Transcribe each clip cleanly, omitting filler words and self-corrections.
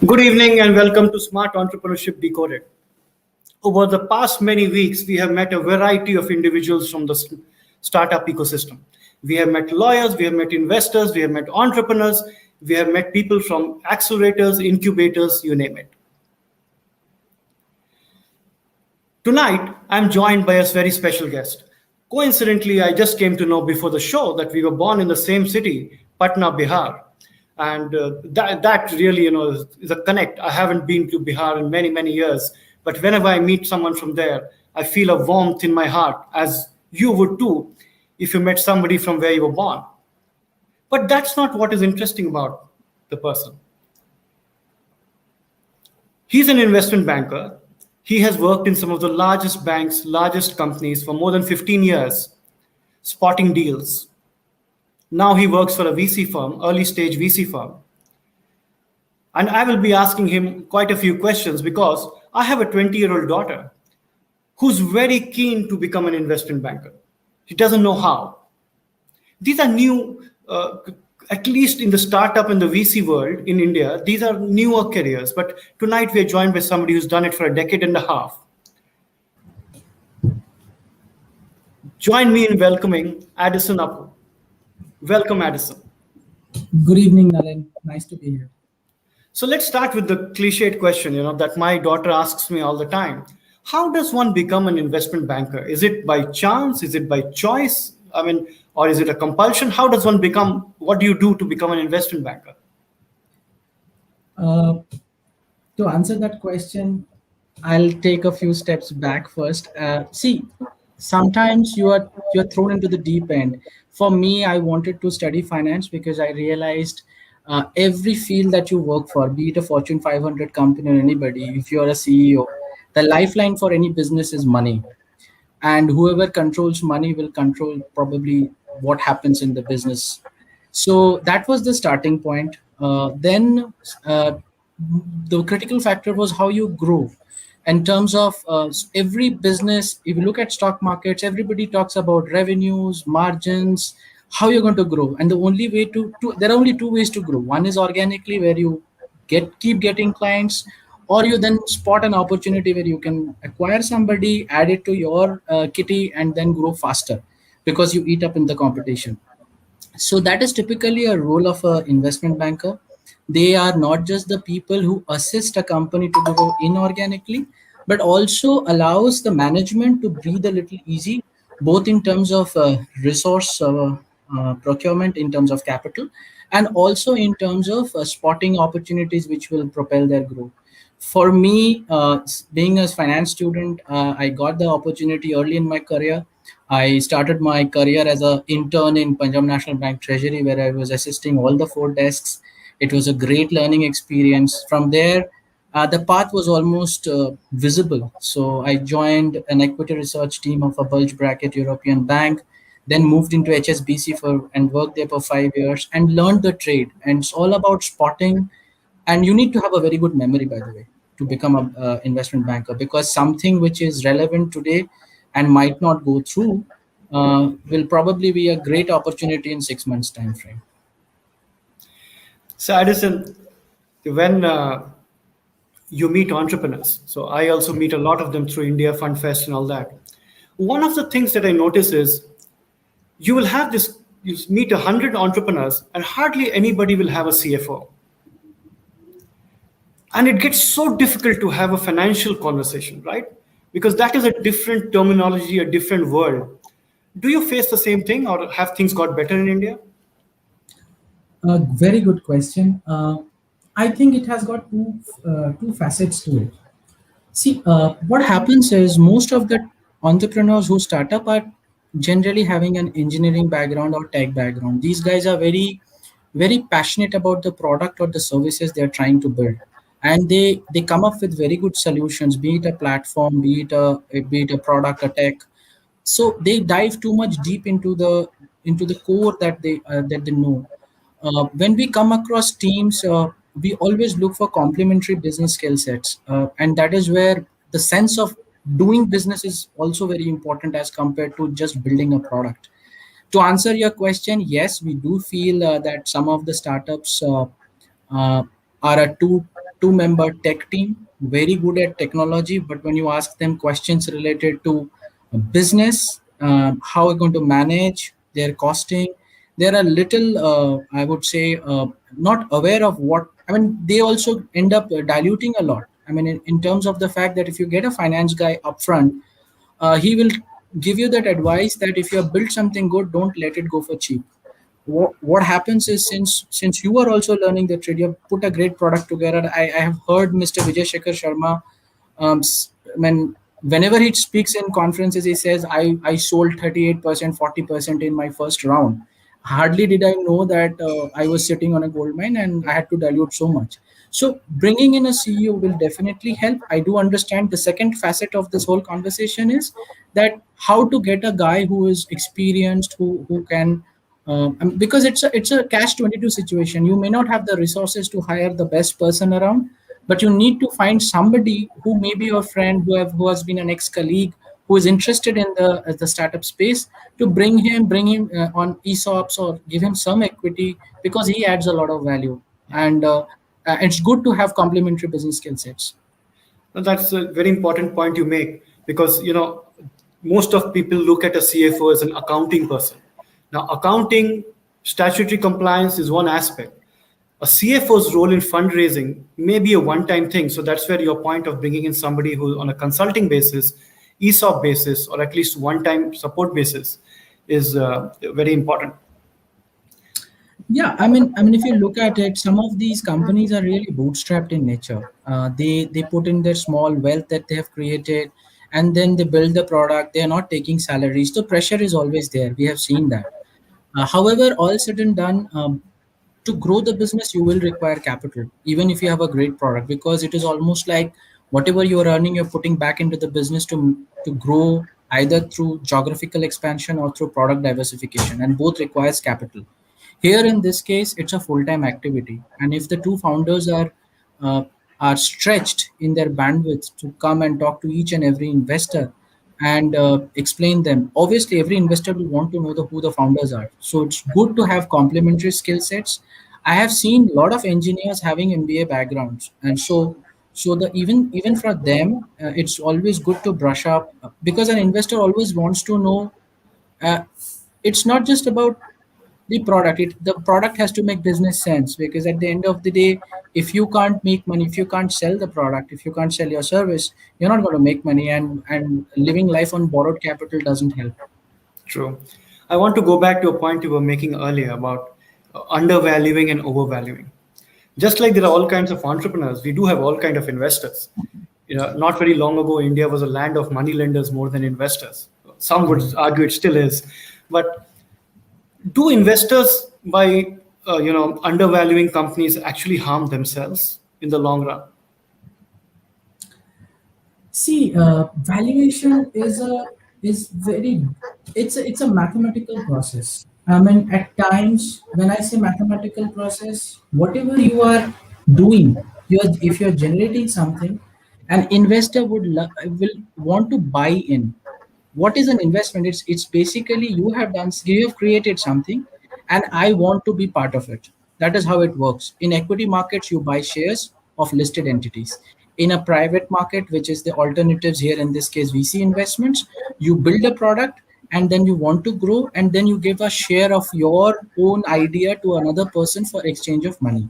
Good evening and welcome to Smart Entrepreneurship Decoded. Over the past many weeks, we have met a variety of individuals from the startup ecosystem. We have met lawyers, we have met investors, we have met entrepreneurs, we have met people from accelerators, incubators, you name it. Tonight, I'm joined by a very special guest. Coincidentally, I just came to know before the show that we were born in the same city, Patna, Bihar. And that really, is a connect. I haven't been to Bihar in many, many years. But whenever I meet someone from there, I feel a warmth in my heart, as you would too if you met somebody from where you were born. But that's not what is interesting about the person. He's an investment banker. He has worked in some of the largest banks, largest companies for more than 15 years, spotting deals. Now he works for a VC firm, early stage VC firm. And I will be asking him quite a few questions because I have a 20-year-old daughter who's very keen to become an investment banker. She doesn't know how. These are new, at least in the startup and the VC world in India, these are newer careers. But tonight we are joined by somebody who's done it for a decade and a half. Join me in welcoming Addison Appu. Welcome, Addison. Good evening, Nalin. Nice to be here. So let's start with the cliched question, that my daughter asks me all the time. How does one become an investment banker? Is it by chance? Is it by choice? Or is it a compulsion? How does one become, what do you do to become an investment banker? To answer that question, I'll take a few steps back first. Sometimes you're thrown into the deep end. For me, I wanted to study finance because I realized every field that you work for, be it a Fortune 500 company or anybody, if you're a CEO, the lifeline for any business is money. And whoever controls money will control probably what happens in the business. So that was the starting point. Then the critical factor was how you grow. In terms of every business, if you look at stock markets, everybody talks about revenues, margins, how you're going to grow. And the only way there are only two ways to grow. One is organically, where you keep getting clients, or you then spot an opportunity where you can acquire somebody, add it to your kitty, and then grow faster because you eat up in the competition. So that is typically a role of an investment banker. They are not just the people who assist a company to grow inorganically, but also allows the management to breathe a little easy, both in terms of resource procurement, in terms of capital, and also in terms of spotting opportunities which will propel their growth. For me, being a finance student, I got the opportunity early in my career. I started my career as an intern in Punjab National Bank Treasury, where I was assisting all the 4 desks. It was a great learning experience. From there, the path was almost visible. So I joined an equity research team of a bulge bracket European bank, then moved into HSBC and worked there for 5 years and learned the trade. And it's all about spotting. And you need to have a very good memory, by the way, to become an investment banker, because something which is relevant today and might not go through will probably be a great opportunity in 6 months time frame. So Addison, when you meet entrepreneurs, so I also meet a lot of them through India Fund Fest and all that. One of the things that I notice is you will have this, you meet 100 entrepreneurs and hardly anybody will have a CFO. And it gets so difficult to have a financial conversation, right? Because that is a different terminology, a different world. Do you face the same thing, or have things got better in India? Very good question. I think it has got two facets to it. See, what happens is most of the entrepreneurs who start up are generally having an engineering background or tech background. These guys are very, very passionate about the product or the services they're trying to build. And they come up with very good solutions, be it a platform, be it a product, a tech. So they dive too much deep into the core that they know. When we come across teams, we always look for complementary business skill sets, and that is where the sense of doing business is also very important as compared to just building a product. To answer your question, yes, we do feel that some of the startups are too two-member tech team, very good at technology, but when you ask them questions related to business, how we're going to manage their costing, they're a little, I would say, not aware of what. I mean, they also end up diluting a lot. I mean, in terms of the fact that if you get a finance guy upfront, he will give you that advice that if you have built something good, don't let it go for cheap. What happens is, since you are also learning the trade, you have put a great product together. I have heard Mr. Vijay Shekhar Sharma, whenever he speaks in conferences, he says, I sold 38%, 40% in my first round. Hardly did I know that I was sitting on a gold mine and I had to dilute so much. So bringing in a CEO will definitely help. I do understand the second facet of this whole conversation is that how to get a guy who is experienced, who can, because it's a catch 22 situation. You may not have the resources to hire the best person around, but you need to find somebody who may be your friend, who has been an ex colleague, who is interested in the startup space, to bring him on ESOPs or give him some equity, because he adds a lot of value. And it's good to have complementary business skill sets. Now, that's a very important point you make, because most of people look at a CFO as an accounting person. Now, accounting, statutory compliance is one aspect. A CFO's role in fundraising may be a one-time thing. So that's where your point of bringing in somebody who, on a consulting basis, ESOP basis, or at least one-time support basis, is very important. Yeah, I mean, if you look at it, some of these companies are really bootstrapped in nature. They put in their small wealth that they have created, and then they build the product. They are not taking salaries. The pressure is always there. We have seen that. However, all said and done, to grow the business, you will require capital, even if you have a great product, because it is almost like whatever you are earning, you're putting back into the business to grow, either through geographical expansion or through product diversification, and both requires capital. Here in this case, it's a full-time activity, and if the two founders uh, are stretched in their bandwidth to come and talk to each and every investor and explain them, obviously every investor will want to know who the founders are. So it's good to have complementary skill sets. I have seen a lot of engineers having MBA backgrounds, and so the even for them, it's always good to brush up, because an investor always wants to know. Uh, it's not just about the product. The product has to make business sense, because at the end of the day, if you can't make money, if you can't sell the product, if you can't sell your service, you're not going to make money, and living life on borrowed capital doesn't help. True. I want to go back to a point you were making earlier about undervaluing and overvaluing. Just like there are all kinds of entrepreneurs, we do have all kind of investors. Not very long ago, India was a land of money lenders more than investors. Some would argue it still is, but do investors, by undervaluing companies, actually harm themselves in the long run? See, valuation is very, it's a mathematical process. I mean, at times when I say mathematical process, whatever you are doing, if you're generating something, an investor will want to buy in. What is an investment? It's basically, you have created something, and I want to be part of it. That is how it works. In equity markets, you buy shares of listed entities. In a private market, which is the alternatives here, in this case VC investments, you build a product, and then you want to grow, and then you give a share of your own idea to another person for exchange of money.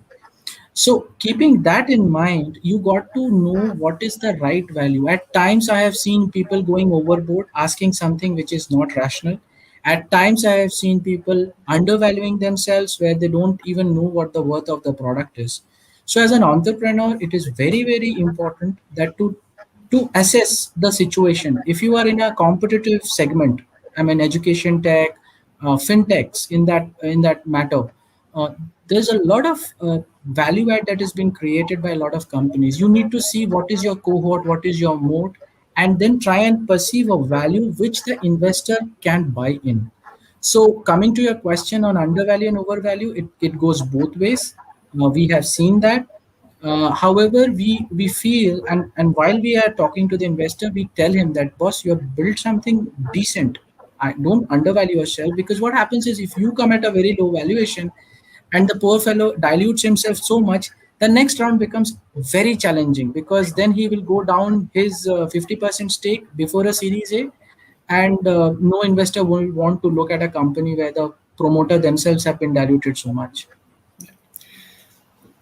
So, keeping that in mind, you got to know what is the right value. At times, I have seen people going overboard, asking something which is not rational. At times, I have seen people undervaluing themselves, where they don't even know what the worth of the product is. So, as an entrepreneur, it is very, very important that to assess the situation. If you are in a competitive segment, I mean education tech, fintechs, in that matter, uh, there's a lot of value add that has been created by a lot of companies. You need to see what is your cohort, what is your mode, and then try and perceive a value which the investor can buy in. So coming to your question on undervalue and overvalue, it goes both ways. We have seen that. However, we feel, and while we are talking to the investor, we tell him that, boss, you have built something decent. I don't undervalue yourself, because what happens is, if you come at a very low valuation and the poor fellow dilutes himself so much, the next round becomes very challenging, because then he will go down his 50% stake before a series A, and no investor will want to look at a company where the promoter themselves have been diluted so much.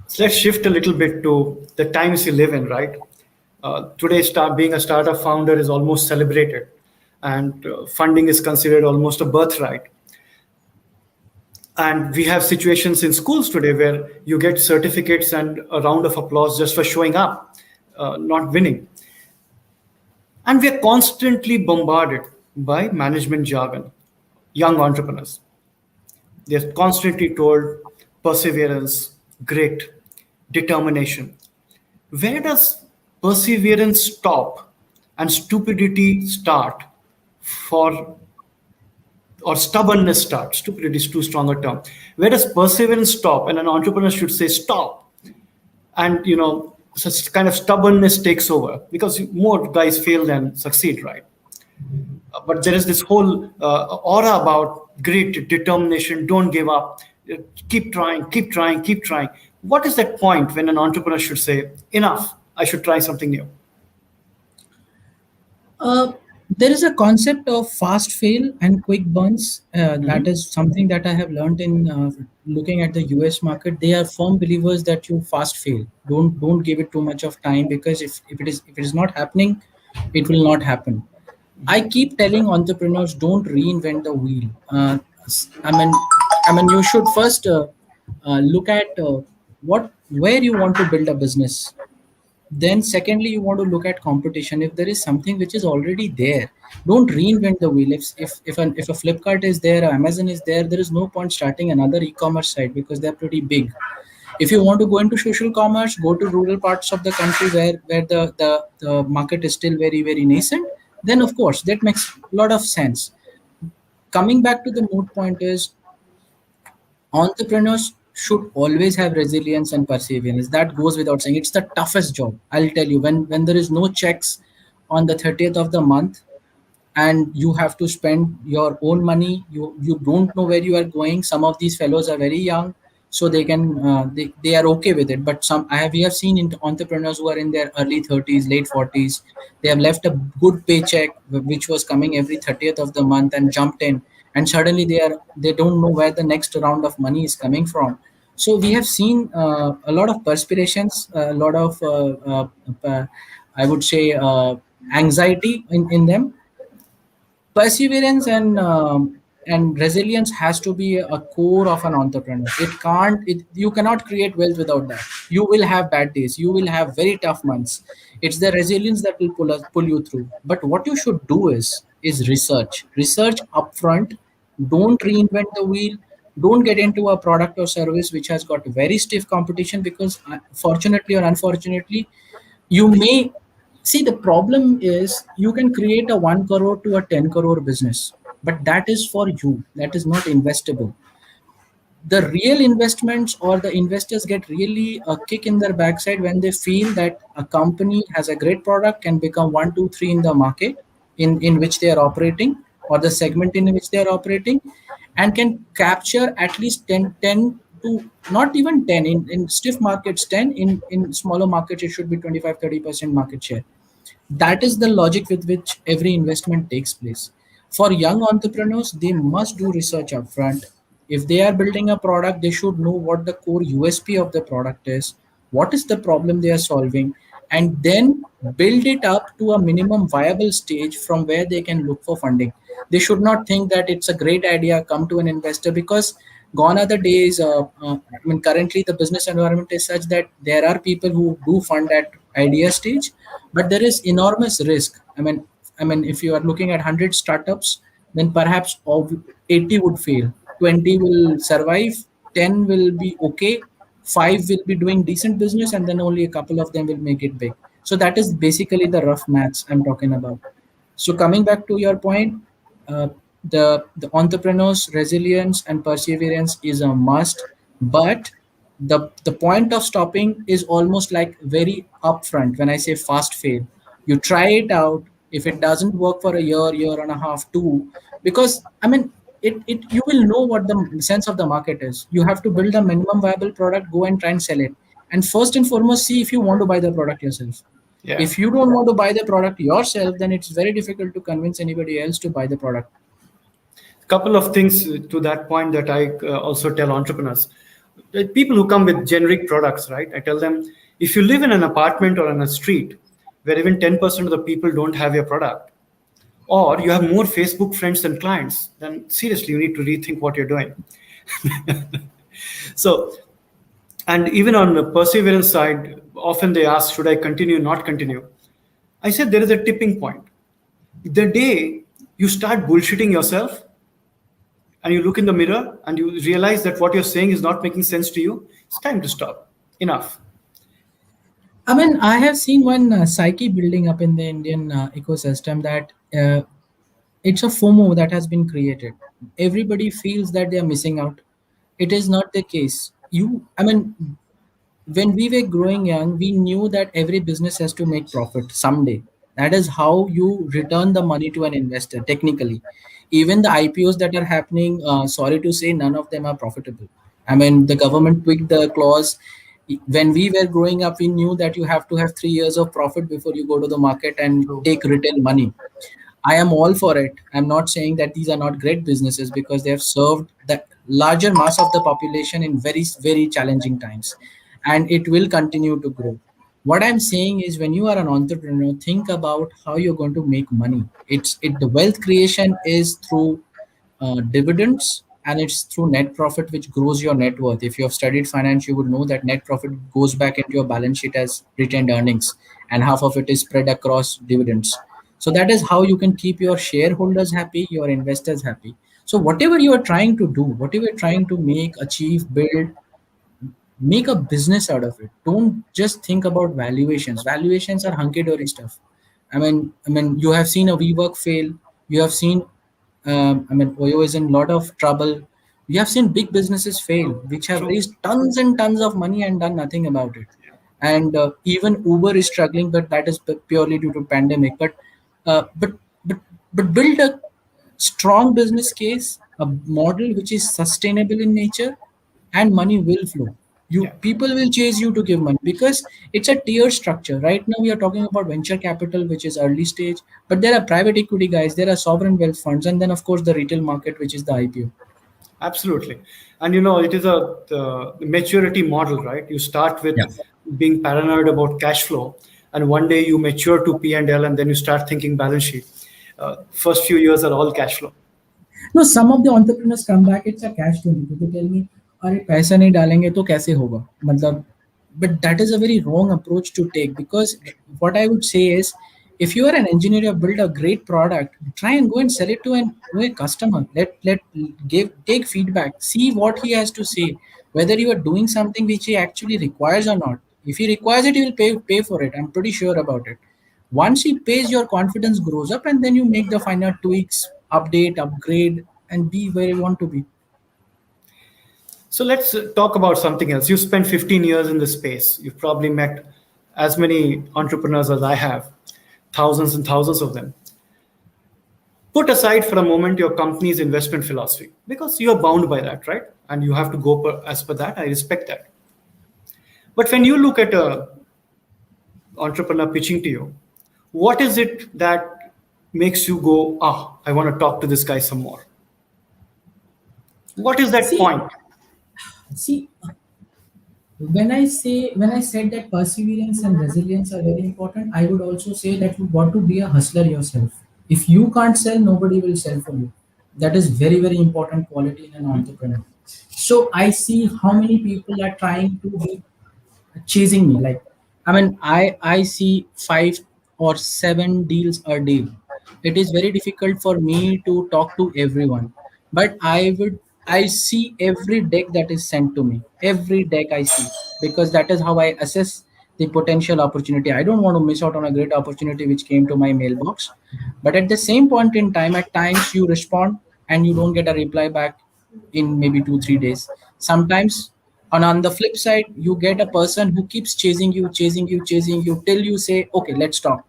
So let's shift a little bit to the times we live in, right? Today, being a startup founder is almost celebrated, and funding is considered almost a birthright. And we have situations in schools today where you get certificates and a round of applause just for showing up, not winning. And we are constantly bombarded by management jargon, young entrepreneurs. They're constantly told perseverance, grit, determination. Where does perseverance stop and stupidity start for, or stubbornness start? Stupidity is too strong a term. Where does perseverance stop? And an entrepreneur should say stop. And such kind of stubbornness takes over because more guys fail than succeed, right? But there is this whole aura about grit, determination, don't give up, keep trying, keep trying, keep trying. What is that point when an entrepreneur should say, enough, I should try something new? There is a concept of fast fail and quick burns. That is something that I have learned in looking at the US market. They are firm believers that you fast fail. Don't give it too much of time, because if it is not happening, it will not happen. I keep telling entrepreneurs, don't reinvent the wheel. I mean, you should first look at where you want to build a business. Then secondly, you want to look at competition. If there is something which is already there, don't reinvent the wheel. If a Flipkart is there, or Amazon is there, there is no point starting another e-commerce site, because they're pretty big. If you want to go into social commerce, go to rural parts of the country where the market is still very, very nascent. Then of course that makes a lot of sense. Coming back to the moot point is, entrepreneurs should always have resilience and perseverance. That goes without saying. It's the toughest job, I'll tell you. When there is no checks on the 30th of the month, and you have to spend your own money, you don't know where you are going. Some of these fellows are very young, so they are okay with it. But we have seen entrepreneurs who are in their early 30s, late 40s. They have left a good paycheck which was coming every 30th of the month, and jumped in, and suddenly they don't know where the next round of money is coming from. So we have seen a lot of perspirations, a lot of I would say anxiety in them. Perseverance and resilience has to be a core of an entrepreneur. You cannot create wealth without that. You will have bad days, you will have very tough months. It's the resilience that will pull you through. But what you should do is research upfront. Don't reinvent the wheel. Don't get into a product or service which has got very stiff competition, because fortunately or unfortunately, you may see, the problem is, you can create a 1 crore to a 10 crore business, but that is for you, that is not investable. The real investments or the investors get really a kick in their backside when they feel that a company has a great product, can become 1 2 3 in the market in which they are operating, or the segment in which they are operating, and can capture at least 10 to not even 10 in stiff markets, 10 in smaller markets, it should be 25 30% market share. That is the logic with which every investment takes place. For young entrepreneurs, they must do research upfront. If they are building a product, they should know what the core USP of the product is, what is the problem they are solving, and then build it up to a minimum viable stage from where they can look for funding. They should not think that it's a great idea, come to an investor, because gone are the days. Currently the business environment is such that there are people who do fund at idea stage, but there is enormous risk. If you are looking at 100 startups, then perhaps 80 would fail, 20 will survive, 10 will be okay, 5 will be doing decent business, and then only a couple of them will make it big. So that is basically the rough maths I'm talking about. So coming back to your point, uh, the entrepreneur's resilience and perseverance is a must, but the point of stopping is almost like very upfront. When I say fast fail, you try it out. If it doesn't work for a year and a half, two, because it you will know what the sense of the market is. You have to build a minimum viable product, go and try and sell it, And first and foremost, see if you want to buy the product yourself. Yeah. If you don't want to buy the product yourself, then it's very difficult to convince anybody else to buy the product. Couple of things to that point that I also tell entrepreneurs. People who come with generic products, right? I tell them, if you live in an apartment or on a street where even 10% of the people don't have your product, or you have more Facebook friends than clients, then seriously, you need to rethink what you're doing. So, and even on the perseverance side, often they ask, should I continue, not continue? I said, there is a tipping point. The day you start bullshitting yourself and you look in the mirror and you realize that what you're saying is not making sense to you, it's time to stop. Enough. I mean, I have seen one psyche building up in the Indian ecosystem, that it's a FOMO that has been created. Everybody feels that they are missing out. It is not the case. I mean, when we were growing young, we knew that every business has to make profit someday. That is how you return the money to an investor, technically. Even the IPOs that are happening, sorry to say, none of them are profitable. I mean, the government tweaked the clause. When we were growing up, we knew that you have to have 3 years of profit before you go to the market and take retail money. I am all for it. I'm not saying that these are not great businesses, because they have served the larger mass of the population in very, very challenging times, and it will continue to grow. What I'm saying is, when you are an entrepreneur, think about how you're going to make money. The wealth creation is through dividends, and it's through net profit, which grows your net worth. If you have studied finance, you would know that net profit goes back into your balance sheet as retained earnings, and half of it is spread across dividends. So that is how you can keep your shareholders happy, your investors happy. So whatever you are trying to do, whatever you're trying to make, achieve, build, make a business out of it. Don't just think about valuations. Valuations are hunky dory stuff. I mean, you have seen a WeWork fail. You have seen, Oyo is in a lot of trouble. You have seen big businesses fail, which have True. raised tons and tons of money and done nothing about it. And even Uber is struggling, but that is purely due to pandemic. Uh, but but but build a strong business case, a model which is sustainable in nature, and money will flow. You Yeah. People will chase you to give money, because it's a tier structure. Right now we are talking about venture capital, which is early stage, but there are private equity guys, there are sovereign wealth funds, and then of course the retail market, which is the IPO. Absolutely. And it is the maturity model, right? You start with Yeah. being paranoid about cash flow, and one day you mature to P&L, and then you start thinking balance sheet. First few years are all cash flow. No, some of the entrepreneurs come back. It's a cash 22. They tell me, अरे पैसा नहीं डालेंगे तो कैसे होगा? मतलब, but that is a very wrong approach to take, because what I would say is, if you are an engineer, you have built a great product, try and go and sell it to a customer. Let give take feedback, see what he has to say, whether you are doing something which he actually requires or not. If he requires it, he will pay for it. I'm pretty sure about it. Once he pays, your confidence grows up, and then you make the final tweaks, update, upgrade, and be where you want to be. So let's talk about something else. You spent 15 years in this space. You've probably met as many entrepreneurs as I have, thousands and thousands of them. Put aside for a moment your company's investment philosophy, because you're bound by that, right? And you have to go as per that. I respect that. But when you look at a entrepreneur pitching to you, what is it that makes you go, I want to talk to this guy some more? What is that See, point? see, when I said that perseverance and resilience are very important, I would also say that you got to be a hustler yourself. If you can't sell, nobody will sell for you. That is very, very important quality in an entrepreneur. So I see how many people are trying to be chasing me. Like, I see 5 or 7 deals a day. It is very difficult for me to talk to everyone, but I see every deck that is sent to me. Every deck I see, because that is how I assess the potential opportunity. I don't want to miss out on a great opportunity which came to my mailbox. But at the same point in time, at times you respond and you don't get a reply back in maybe 2 3 days. Sometimes, and on the flip side, you get a person who keeps chasing you, chasing you, chasing you, till you say, okay, let's talk.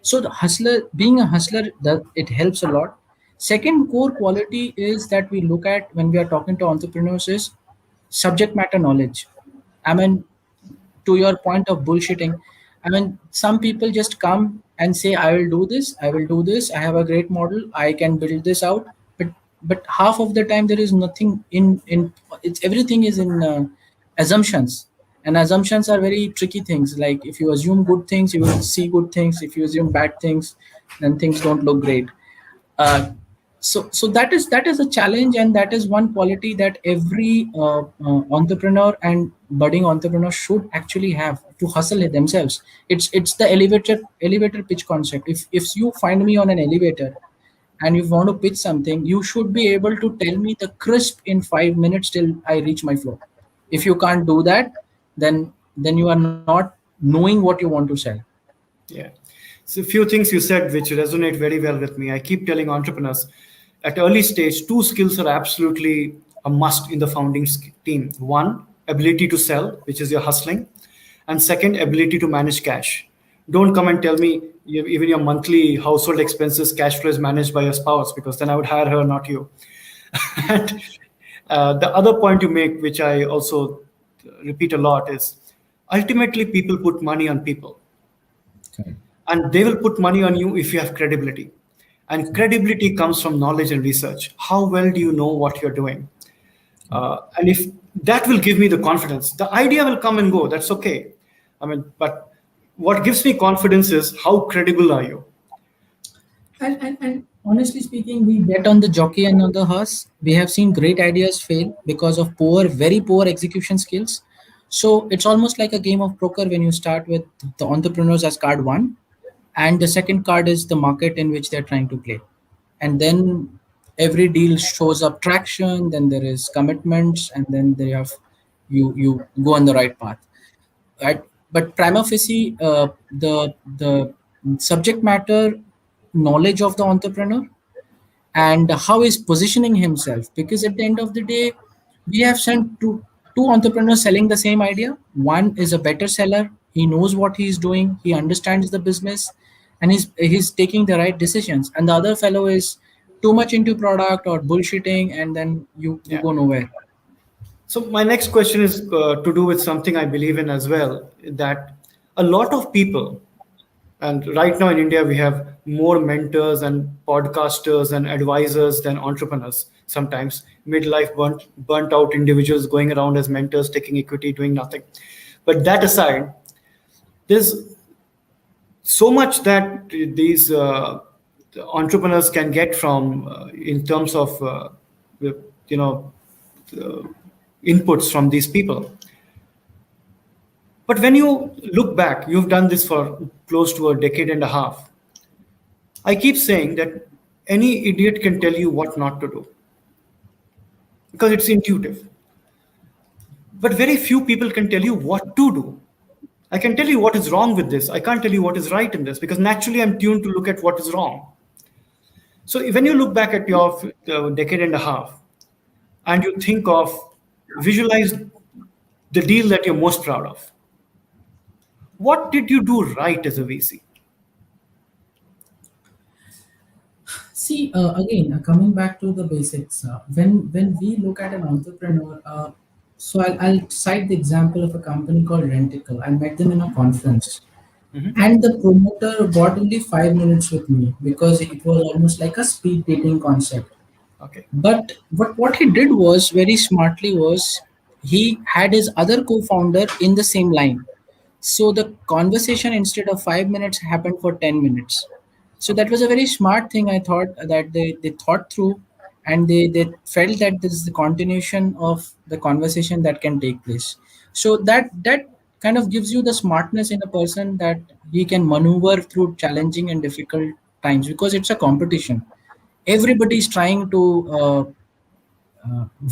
So the hustler, being a hustler, it helps a lot. Second core quality is that we look at when we are talking to entrepreneurs is subject matter knowledge. I mean, to your point of bullshitting, I mean, some people just come and say, I will do this, I will do this, I have a great model, I can build this out. But half of the time there is nothing in it's everything is in assumptions. And assumptions are very tricky things. Like if you assume good things, you will see good things. If you assume bad things, then things don't look great. Uh, so that is a challenge, and that is one quality that every entrepreneur and budding entrepreneur should actually have to hustle it themselves. It's the elevator pitch concept. If you find me on an elevator and you want to pitch something, you should be able to tell me the crisp in 5 minutes till I reach my floor. If you can't do that, then you are not knowing what you want to sell. Yeah. So a few things you said which resonate very well with me. I keep telling entrepreneurs at early stage, two skills are absolutely a must in the founding team. One, ability to sell, which is your hustling, and second, ability to manage cash. Don't come and tell me even your monthly household expenses cash flow is managed by your spouse, because then I would hire her, not you. And the other point you make, which I also repeat a lot, is ultimately people put money on people, Okay. and they will put money on you if you have credibility. And credibility comes from knowledge and research. How well do you know what you're doing? And if that will give me the confidence, the idea will come and go. That's okay. I mean, but what gives me confidence is how credible are you? And honestly speaking, we bet on the jockey and on the horse. We have seen great ideas fail because of very poor execution skills. So it's almost like a game of poker when you start with the entrepreneurs as card one, and the second card is the market in which they're trying to play. And then every deal shows up traction, then there is commitments, and then they have you go on the right path. Right? But prima facie, the subject matter knowledge of the entrepreneur and how he's positioning himself. Because at the end of the day, we have sent two entrepreneurs selling the same idea. One is a better seller. He knows what he's doing. He understands the business, and he's taking the right decisions. And the other fellow is too much into product or bullshitting, and then you Yeah. go nowhere. So my next question is to do with something I believe in as well, that a lot of people, and right now in India, we have more mentors and podcasters and advisors than entrepreneurs. Sometimes midlife burnt out individuals going around as mentors, taking equity, doing nothing. But that aside, there's so much that these entrepreneurs can get from in terms of you know uh, inputs from these people. But when you look back, you've done this for close to a decade and a half. I keep saying that any idiot can tell you what not to do because it's intuitive. But very few people can tell you what to do. I can tell you what is wrong with this. I can't tell you what is right in this because naturally I'm tuned to look at what is wrong. So when you look back at your decade and a half and you think of, visualize the deal that you're most proud of, what did you do right as a VC? See, again, coming back to the basics, when we look at an entrepreneur, so I'll cite the example of a company called Renticle. I met them in a conference, and the promoter bought only 5 minutes with me because it was almost like a speed dating concept. Okay. But what he did was very smartly was he had his other co-founder in the same line. So the conversation instead of 5 minutes happened for 10 minutes. So that was a very smart thing. I thought that they thought through, and they felt that this is the continuation of the conversation that can take place. So that kind of gives you the smartness in a person, that he can maneuver through challenging and difficult times, because it's a competition. Everybody is trying to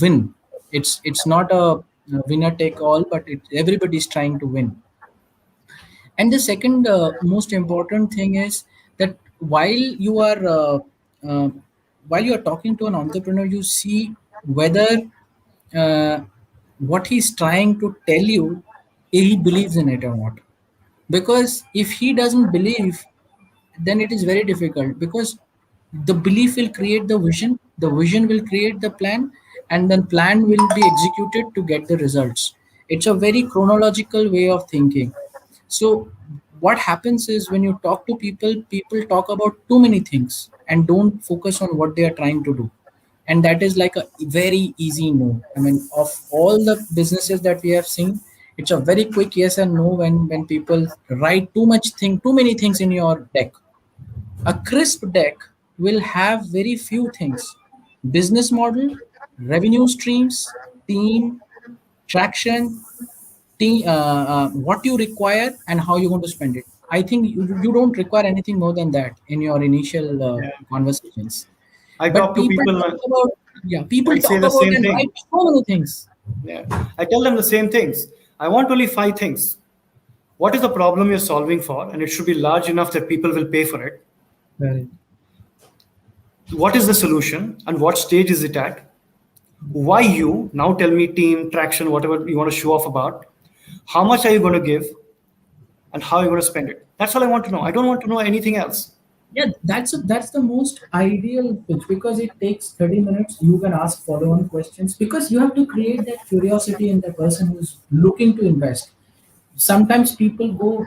win. It's not a winner take all, but everybody is trying to win. And the second most important thing is that uh, while you are talking to an entrepreneur, you see whether uh, what he's trying to tell you, he believes in it or not. Because if he doesn't believe, then it is very difficult, because the belief will create the vision will create the plan, and then plan will be executed to get the results. It's a very chronological way of thinking. So what happens is when you talk to people, people talk about too many things and don't focus on what they are trying to do. And that is like a very easy no. I mean, of all the businesses that we have seen, it's a very quick yes and no when people write too many things in your deck. A crisp deck will have very few things: business model, revenue streams, team, traction, what you require, and how you're going to spend it. I think you don't require anything more than that in your initial Yeah. conversations. I But talk to people people talk about, yeah, people I say talk the about same and thing. write so many things. Yeah. I tell them the same things. I want only five things. What is the problem you're solving for? And it should be large enough that people will pay for it. Right. What is the solution and what stage is it at? Why you? Now tell me team, traction, whatever you want to show off about. How much are you going to give and how are you going to spend it? That's all I want to know. I don't want to know anything else. Yeah, that's the most ideal pitch because it takes 30 minutes. You can ask follow-on questions because you have to create that curiosity in the person who's looking to invest. Sometimes people go,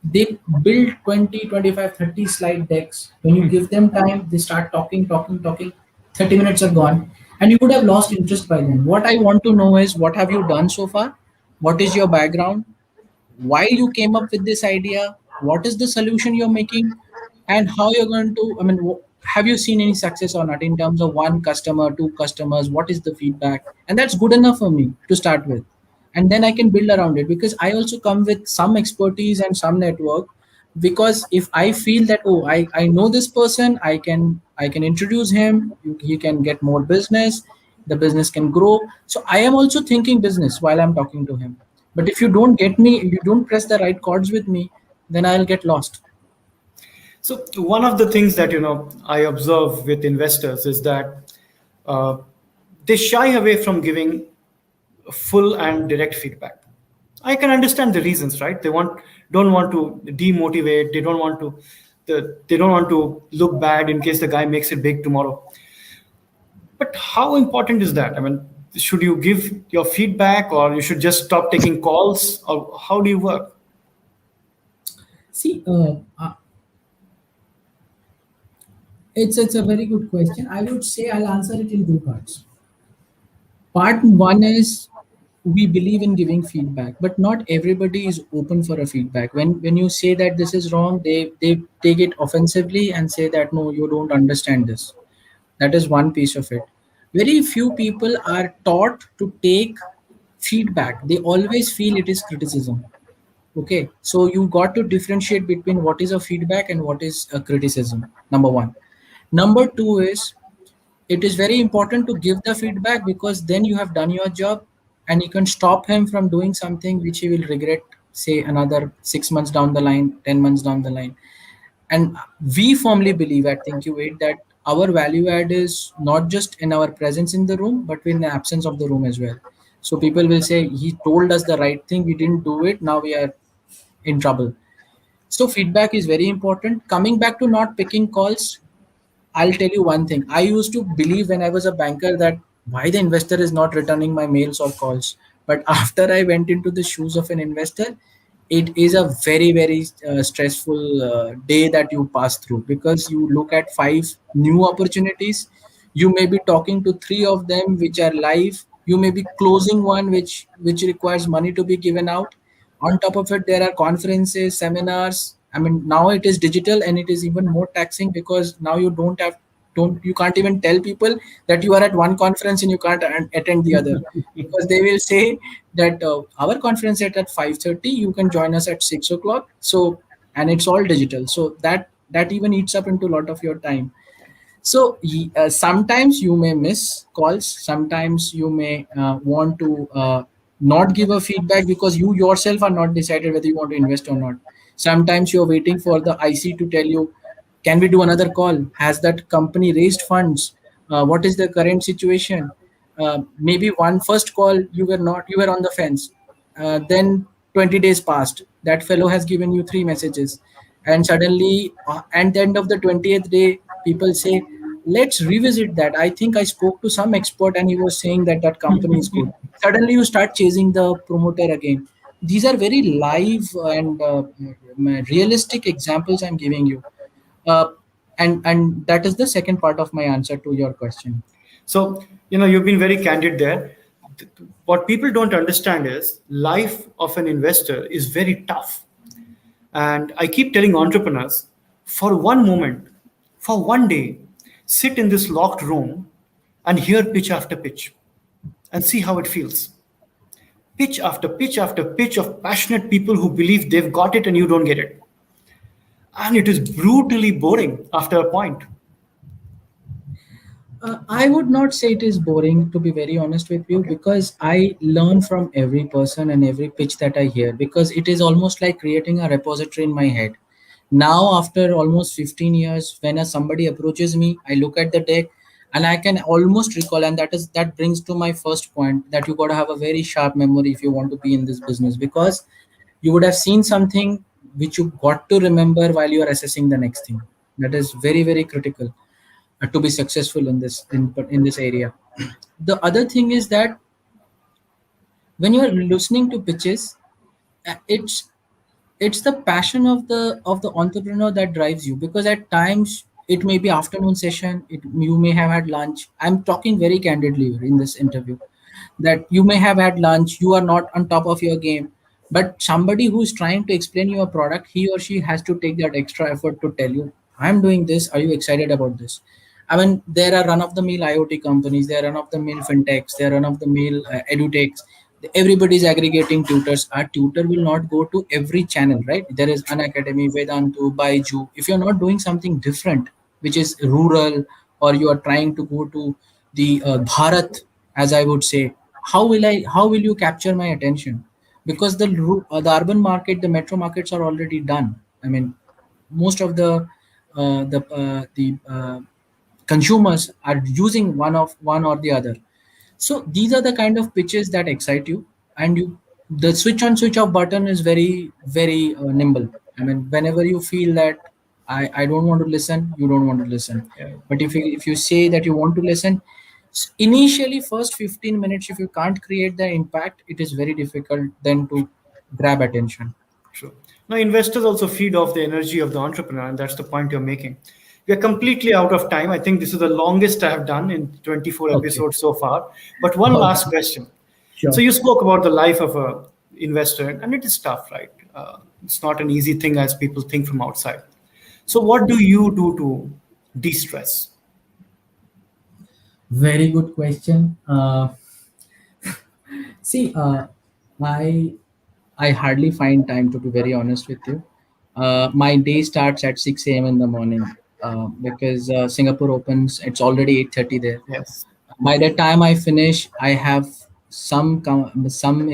they build 20, 25, 30 slide decks. When you give them time, they start talking. 30 minutes are gone and you would have lost interest by then. What I want to know is, what have you done so far? What is your background? Why you came up with this idea? What is the solution you're making? And how you're going to, I mean, have you seen any success or not in terms of one customer, two customers? What is the feedback? And that's good enough for me to start with, and then I can build around it because I also come with some expertise and some network. Because if I feel that, oh, I know this person, I can introduce him, he can get more business, the business can grow. So I am also thinking business while I'm talking to him. But if you don't get me, you don't press the right chords with me, then I'll get lost. So one of the things that I observe with investors is that uh, they shy away from giving full and direct feedback. I can understand the reasons, right? They don't want to demotivate. They don't want to look bad in case the guy makes it big tomorrow. But how important is that? I mean, should you give your feedback, or you should just stop taking calls, or how do you work? See, it's a very good question. I would say I'll answer it in two parts. Part one is, we believe in giving feedback, but not everybody is open for a feedback. When you say that this is wrong, they take it offensively and say that no, you don't understand this. That is one piece of it. Very few people are taught to take feedback. They always feel it is criticism. Okay, so you got to differentiate between what is a feedback and what is a criticism. Number one. Number two is, it is very important to give the feedback because then you have done your job and you can stop him from doing something which he will regret, say another 6 months down the line, 10 months down the line. And we firmly believe at Thinkuvate that our value add is not just in our presence in the room, but in the absence of the room as well. So people will say, he told us the right thing, we didn't do it, now we are in trouble. So feedback is very important. Coming back to not picking calls, I'll tell you one thing. I used to believe when I was a banker that why the investor is not returning my mails or calls. But after I went into the shoes of an investor, it is a very, very stressful day that you pass through because you look at five new opportunities. You may be talking to three of them which are live. You may be closing one which requires money to be given out. On top of it, there are conferences, seminars. I mean, now it is digital and it is even more taxing because now you can't even tell people that you are at one conference and you can't attend the other because they will say that our conference at 5:30, you can join us at 6 o'clock. So, and it's all digital, so that even eats up into a lot of your time. So sometimes you may miss calls. Sometimes you may want to not give a feedback because you yourself are not decided whether you want to invest or not. Sometimes you're waiting for the IC to tell you, can we do another call? Has that company raised funds? What is the current situation? Maybe one first call you were on the fence. Then 20 days passed. That fellow has given you three messages, and suddenly at the end of the 20th day, people say, let's revisit that. I think I spoke to some expert and he was saying that that company is good. Suddenly you start chasing the promoter again. These are very live and realistic examples I'm giving you. uh, and that is the second part of my answer to your question. So, you've been very candid there. What people don't understand is life of an investor is very tough. And I keep telling entrepreneurs, for one moment, for one day, sit in this locked room and hear pitch after pitch and see how it feels. Pitch after pitch after pitch of passionate people who believe they've got it and you don't get it. And it is brutally boring after a point. I would not say it is boring, to be very honest with you, Okay. because I learn from every person and every pitch that I hear, because it is almost like creating a repository in my head. Now, after almost 15 years, when somebody approaches me, I look at the deck and I can almost recall, and that brings to my first point, that you got to have a very sharp memory if you want to be in this business, because you would have seen something which you got to remember while you are assessing the next thing. That is very, very critical to be successful in this area. The other thing is that when you are listening to pitches, it's the passion of the entrepreneur that drives you, because at times it may be afternoon session, you may have had lunch. I'm talking very candidly in this interview, that you may have had lunch, you are not on top of your game, but somebody who's trying to explain you a product, he or she has to take that extra effort to tell you, I'm doing this, are you excited about this? I mean, there are run of the mill IoT companies, there are run of the mill fintechs, there are run of the mill edutechs. Everybody's aggregating tutors. Our tutor will not go to every channel, right? There is an academy, Vedantu, Baiju. If you're not doing something different, which is rural, or you are trying to go to the Bharat, as I would say, how will you capture my attention? Because the urban market, the metro markets are already done. I mean, most of the consumers are using one or the other. So these are the kind of pitches that excite you, and the switch on switch off button is very, very nimble. I mean, whenever you feel that I don't want to listen, you don't want to listen. Yeah. But if you say that you want to listen, initially first 15 minutes, if you can't create the impact, it is very difficult then to grab attention. True. Now, investors also feed off the energy of the entrepreneur, and that's the point you're making. We are completely out of time. I think this is the longest I have done in 24 Okay. episodes so far. But one Okay. last question. So Sure. you spoke about the life of a investor, and it is tough, right? It's not an easy thing as people think from outside. So what do you do to de-stress? Very good question. See, I I hardly find time, to be very honest with you. My day starts at 6 a.m. in the morning, because Singapore opens. It's already 8:30 there. Yes. By the time I finish, I have some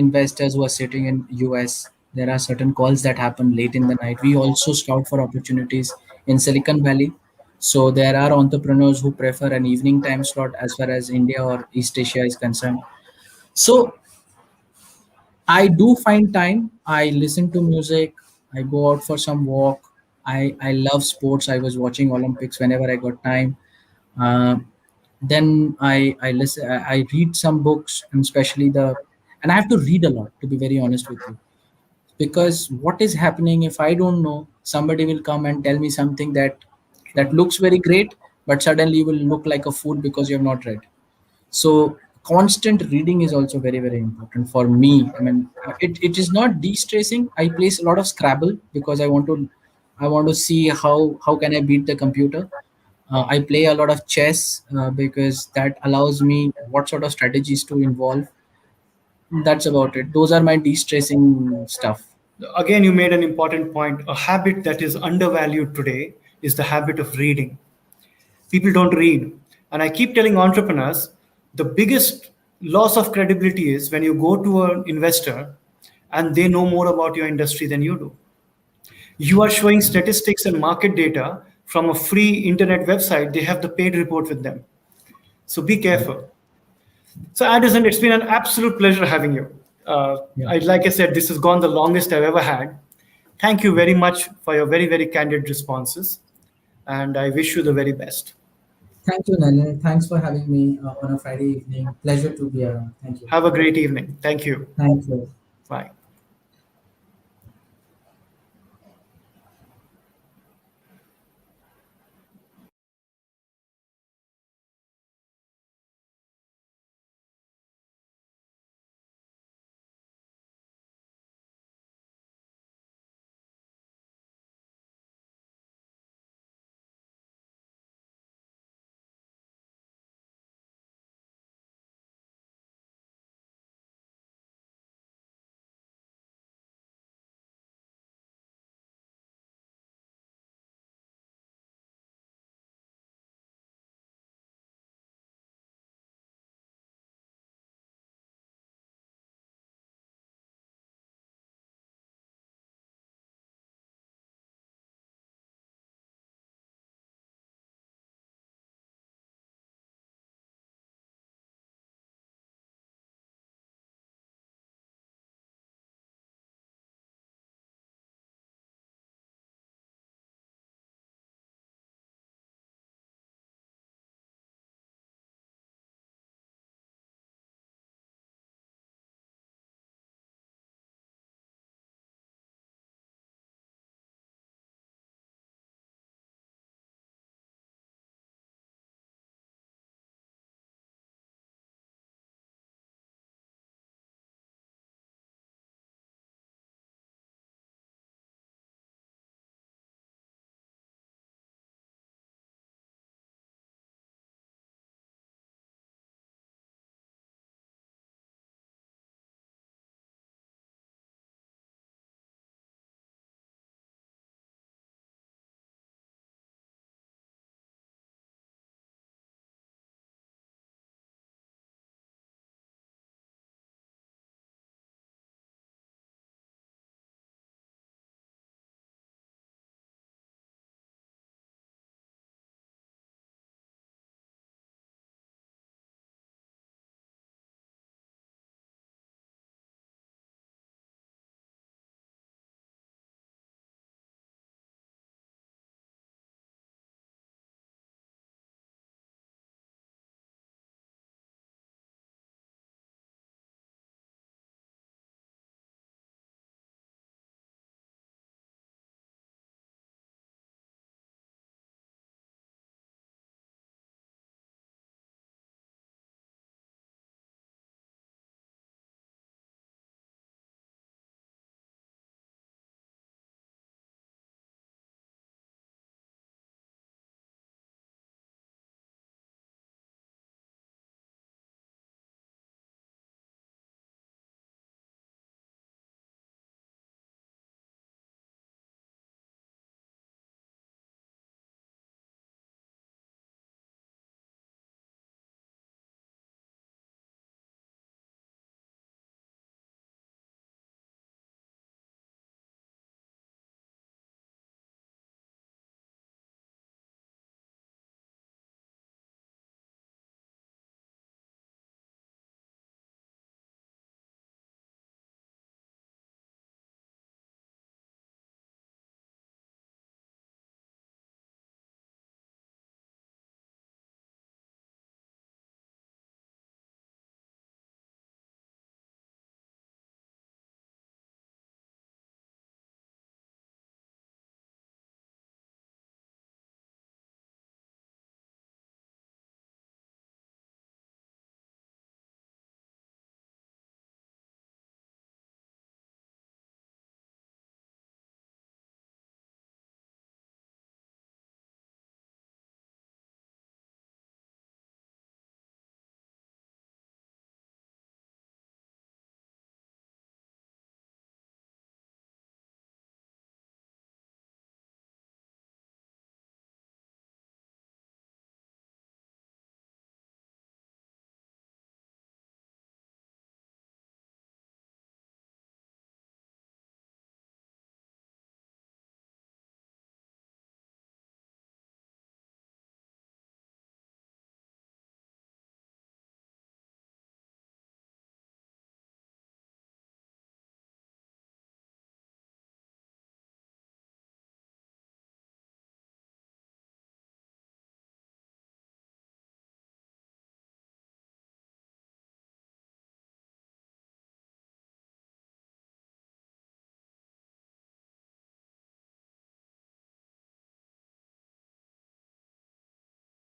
investors who are sitting in US. There are certain calls that happen late in the night. We also scout for opportunities in Silicon Valley. So there are entrepreneurs who prefer an evening time slot as far as India or East Asia is concerned. So I do find time. I listen to music. I go out for some walk. I love sports. I was watching Olympics whenever I got time. Uh, then I listen. I read some books, and especially and I have to read a lot, to be very honest with you, because what is happening, if I don't know, somebody will come and tell me something that looks very great, but suddenly will look like a food because you have not read. So constant reading is also very, very important for me. I mean, it is not de-stressing. I place a lot of Scrabble because I want to see how can I beat the computer. I play a lot of chess because that allows me what sort of strategies to involve. That's about it. Those are my de-stressing stuff. Again, you made an important point. A habit that is undervalued today is the habit of reading. People don't read. And I keep telling entrepreneurs the biggest loss of credibility is when you go to an investor and they know more about your industry than you do. You are showing statistics and market data from a free internet website, they have the paid report with them. So be careful. So, Addison, it's been an absolute pleasure having you. Yeah. Like I said, this has gone the longest I've ever had. Thank you very much for your very, very candid responses. And I wish you the very best. Thank you, Nalin. Thanks for having me on a Friday evening. Pleasure to be around. Thank you. Have a great evening. Thank you. Thank you. Bye.